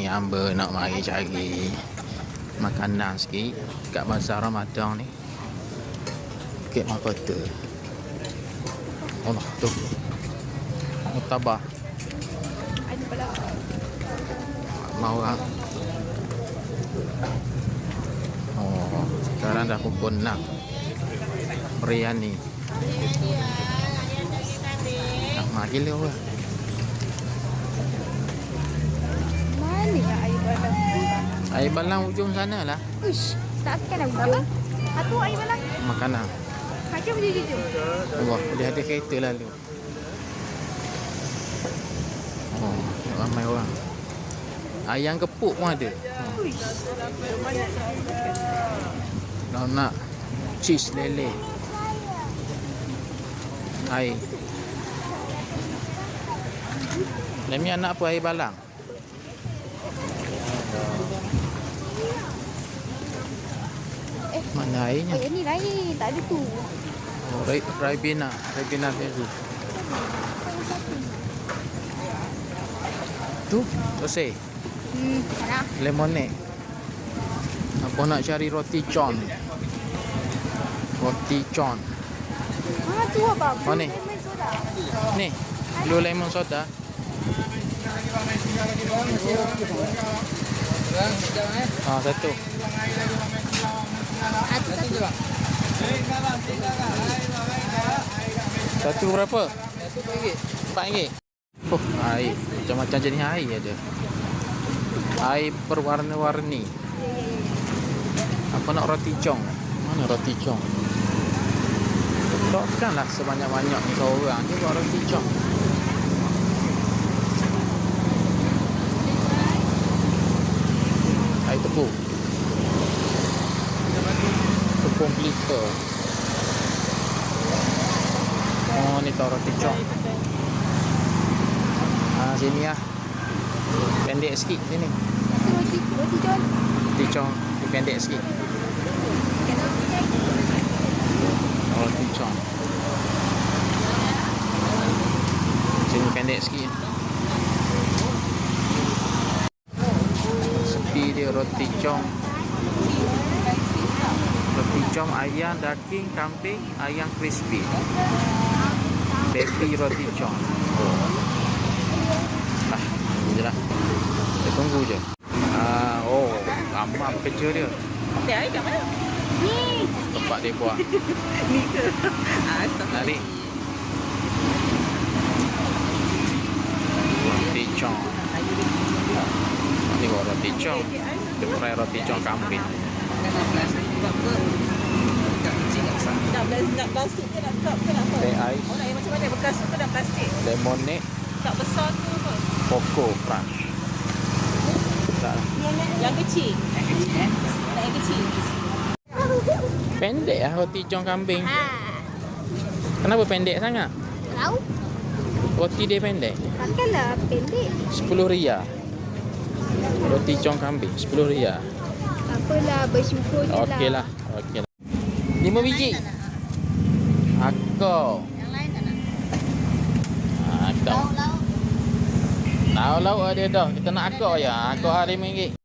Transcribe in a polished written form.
hamba nak mari cari makanan sikit kat bazar Ramadan ni. Bukit Mahkota. Allah tu. Mutabah. Ada pula. Mau orang. Oh, sekarang dah pukul 6. Biryani. Nak mari le orang. Mana ya air balang? Air balang ujung sana lah. Uish, takkan dah ujung. Satu air balang. Makanan. Macam ujung-ujung. Allah, dia ada kereta lalu. Oh, ramai orang. Ayam kepuk pun ada. Uish. Kalau nak cheese lele. Air. Lemi anak apa air balang? Mana airnya? Oh, yang ni lain. Tak ada tu. Oh, Ribena. Ribena tu. Tu, selesai. Mana? Lemonade. Apa nak cari roti john? Roti john. Tu apa? Oh, ni. Lemon soda. Ni, blue lemon soda. Ah, satu. Satu. Satu berapa? RM4. Oh, air. Macam-macam jenis air ada. Air berwarna-warni. Apa nak roti jong? Mana roti jong? Takkanlah sebanyak-banyak seorang je buat roti jong. Air tepung. Tepung pelita. Oh, ni tau roti jong. Sini lah. Pendek sikit sini. Roti john. Roti jong dia pendek sikit. Roti jong. Sini pendek sikit. Sepi dia roti jong. Roti jong ayam, daging, kambing, ayam crispy. Baby roti jong. Je lah. Kita tunggu je. Oh, ramai kerja dia. Dia air kat mana? Ni. Tempat dia buat. Ni ke? Tarik. Roti jong. Ni buat roti jong. Dia fry roti jong kambing. Nak plastik ke nak cup ke nak apa? Teh ais. Oh nak yang macam mana? Bekas tu ke nak plastik? Lemonade. Cup besar tu apa? Coco Crush. Tak lah. Yang kecil. Nak yang kecil. Pendek lah roti jong kambing. Ha. Kenapa pendek sangat? Tahu? Roti dia pendek. Takkanlah pendek. RM10. Roti jong kambing RM10. Apalah, bersyukur je lah. Okey lah. Okey lah. 5 biji. Akau. Yang lain tak nak? Akau. Lauk ada dah. Kita nak akau je. Akau RM5.